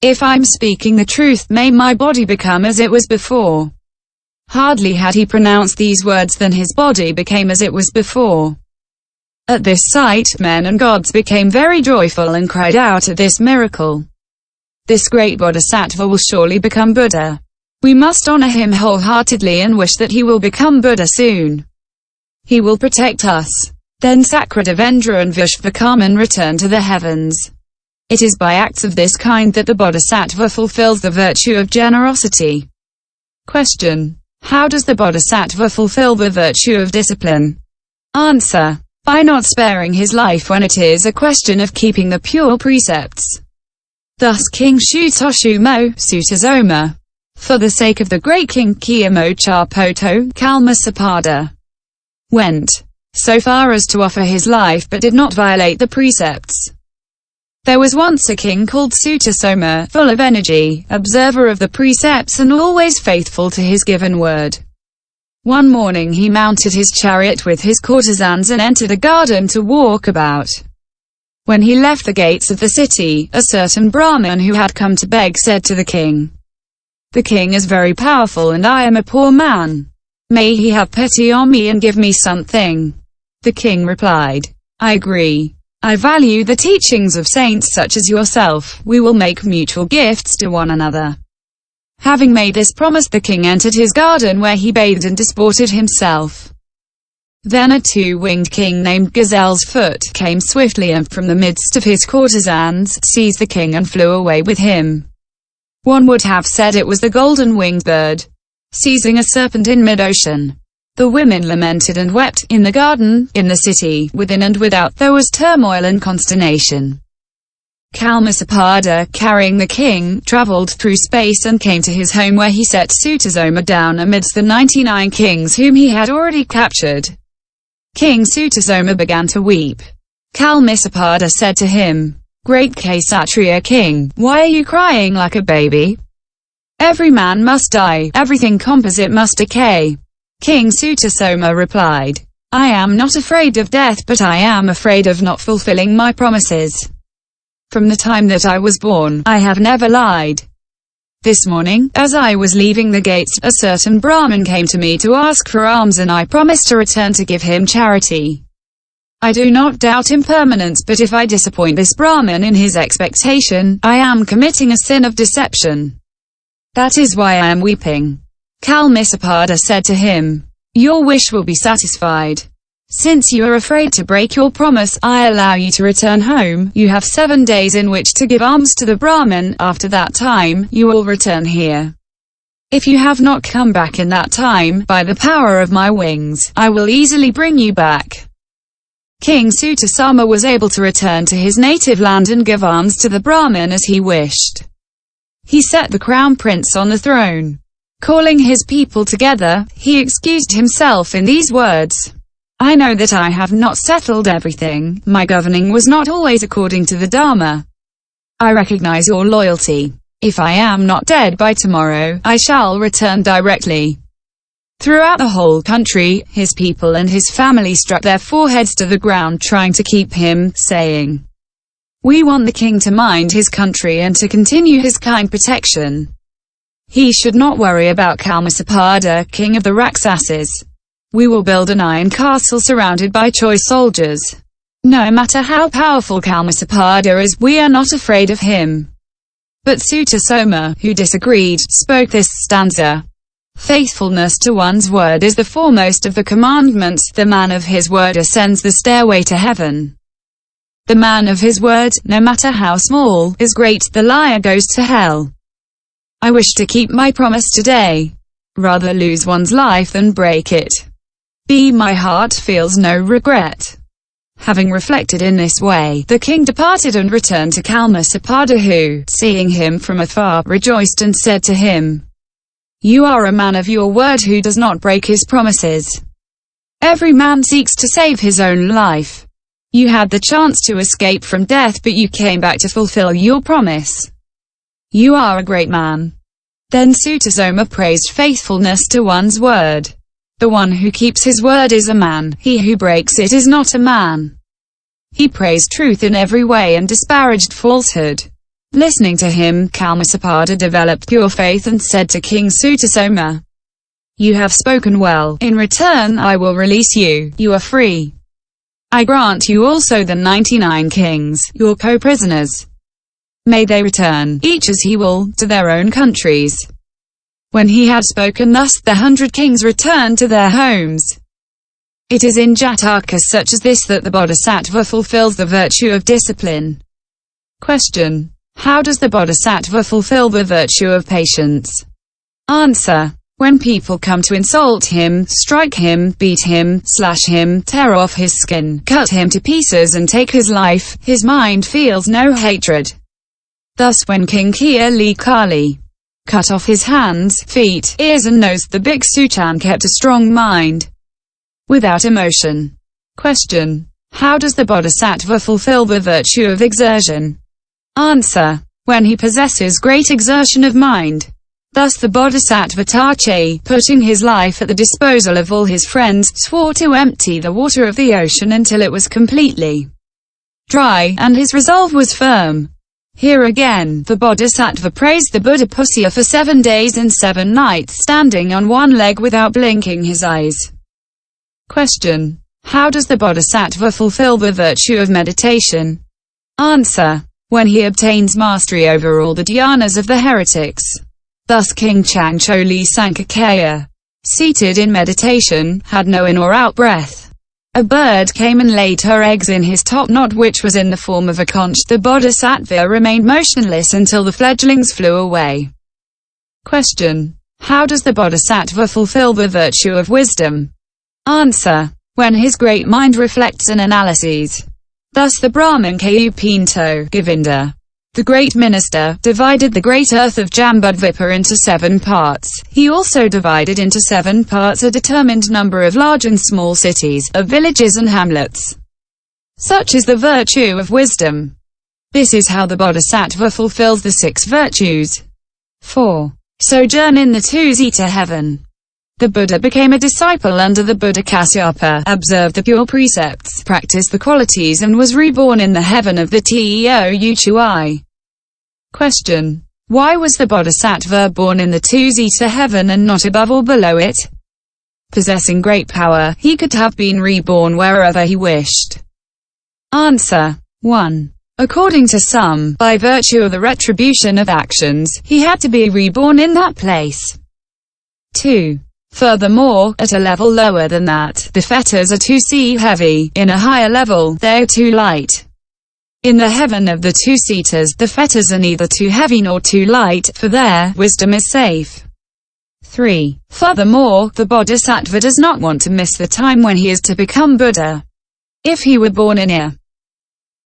If I'm speaking the truth, may my body become as it was before. Hardly had he pronounced these words than his body became as it was before. At this sight, men and gods became very joyful and cried out at this miracle. This great bodhisattva will surely become Buddha. We must honor him wholeheartedly and wish that he will become Buddha soon. He will protect us. Then Sakradevendra and Vishvakarman return to the heavens. It is by acts of this kind that the bodhisattva fulfills the virtue of generosity. Question: how does the bodhisattva fulfill the virtue of discipline? Answer: by not sparing his life when it is a question of keeping the pure precepts. Thus King Shutoshumo, Sutasoma, for the sake of the great king Kiyamochapoto, Kalmasappada, went so far as to offer his life but did not violate the precepts. There was once a king called Sutasoma, full of energy, observer of the precepts and always faithful to his given word. One morning he mounted his chariot with his courtesans and entered a garden to walk about. When he left the gates of the city, a certain Brahmin who had come to beg said to the king, "The king is very powerful and I am a poor man. May he have pity on me and give me something?" The king replied, "I agree. I value the teachings of saints such as yourself. We will make mutual gifts to one another." Having made this promise, the king entered his garden where he bathed and disported himself. Then a two-winged king named Gazelle's Foot came swiftly and from the midst of his courtesans, seized the king and flew away with him. One would have said it was the golden-winged bird, seizing a serpent in mid-ocean. The women lamented and wept. In the garden, in the city, within and without, there was turmoil and consternation. Kalmasappada, carrying the king, traveled through space and came to his home where he set Sutasoma down amidst the 99 kings whom he had already captured. King Sutasoma began to weep. Kalmasappada said to him, "Great Kshatriya king, why are you crying like a baby? Every man must die, everything composite must decay." King Sutasoma replied, "I am not afraid of death, but I am afraid of not fulfilling my promises. From the time that I was born, I have never lied. This morning, as I was leaving the gates, a certain Brahmin came to me to ask for alms and I promised to return to give him charity. I do not doubt impermanence, but if I disappoint this Brahmin in his expectation, I am committing a sin of deception. That is why I am weeping." Kalmasappada said to him, "Your wish will be satisfied. Since you are afraid to break your promise, I allow you to return home. You have 7 days in which to give alms to the Brahmin. After that time, you will return here. If you have not come back in that time, by the power of my wings, I will easily bring you back." King Sutasoma was able to return to his native land and give alms to the Brahmin as he wished. He set the crown prince on the throne. Calling his people together, he excused himself in these words, "I know that I have not settled everything, my governing was not always according to the Dharma. I recognize your loyalty. If I am not dead by tomorrow, I shall return directly." Throughout the whole country, his people and his family struck their foreheads to the ground trying to keep him, saying, "We want the king to mind his country and to continue his kind protection. He should not worry about Kalmasappada, king of the Rakshasas. We will build an iron castle surrounded by choice soldiers. No matter how powerful Kalmasappada is, we are not afraid of him." But Sutasoma, who disagreed, spoke this stanza: "Faithfulness to one's word is the foremost of the commandments. The man of his word ascends the stairway to heaven. The man of his word, no matter how small, is great. The liar goes to hell. I wish to keep my promise today. Rather lose one's life than break it. My heart feels no regret." Having reflected in this way, the king departed and returned to Kalmasappada, who, seeing him from afar, rejoiced and said to him, "You are a man of your word who does not break his promises. Every man seeks to save his own life. You had the chance to escape from death, but you came back to fulfill your promise. You are a great man." Then Sutasoma praised faithfulness to one's word. The one who keeps his word is a man, he who breaks it is not a man. He praised truth in every way and disparaged falsehood. Listening to him, Kalmasapada developed pure faith and said to King Sutasoma, "You have spoken well. In return I will release you. You are free. I grant you also the 99 kings, your co-prisoners. May they return, each as he will, to their own countries." When he had spoken thus, the 100 kings returned to their homes. It is in jatakas such as this that the Bodhisattva fulfills the virtue of discipline. Question: how does the Bodhisattva fulfill the virtue of patience? Answer: when people come to insult him, strike him, beat him, slash him, tear off his skin, cut him to pieces and take his life, his mind feels no hatred. Thus when King Kya Kali cut off his hands, feet, ears and nose, the Bhiksu Chan kept a strong mind, without emotion. Question: how does the Bodhisattva fulfill the virtue of exertion? Answer: when he possesses great exertion of mind. Thus the Bodhisattva Tachi, putting his life at the disposal of all his friends, swore to empty the water of the ocean until it was completely dry, and his resolve was firm. Here again, the Bodhisattva praised the Buddha pusya for 7 days and 7 nights, standing on one leg without blinking his eyes. Question: how does the Bodhisattva fulfill the virtue of meditation? Answer: when he obtains mastery over all the dhyanas of the heretics. Thus King Chang Choli Sankhacarya, seated in meditation, had no in or out breath. A bird came and laid her eggs in his top knot, which was in the form of a conch. The Bodhisattva remained motionless until the fledglings flew away. Question: how does the Bodhisattva fulfill the virtue of wisdom? Answer: when his great mind reflects and analyses. Thus the Brahmin Kayupinto, Govinda, the great minister, divided the great earth of Jambudvipa into 7 parts. He also divided into 7 parts a determined number of large and small cities, of villages and hamlets. Such is the virtue of wisdom. This is how the Bodhisattva fulfills the 6 virtues. 4. Sojourn in the 2-zeta heaven. The Buddha became a disciple under the Buddha Kasyapa, observed the pure precepts, practiced the qualities and was reborn in the heaven of the Teo Uchui. Question: why was the Bodhisattva born in the 2-zeta heaven and not above or below it? Possessing great power, he could have been reborn wherever he wished. Answer: 1. According to some, by virtue of the retribution of actions, he had to be reborn in that place. 2. Furthermore, at a level lower than that, the fetters are too heavy. In a higher level, they are too light. In the heaven of the 2 seaters, the fetters are neither too heavy nor too light, for there, wisdom is safe. 3. Furthermore, the Bodhisattva does not want to miss the time when he is to become Buddha. If he were born in a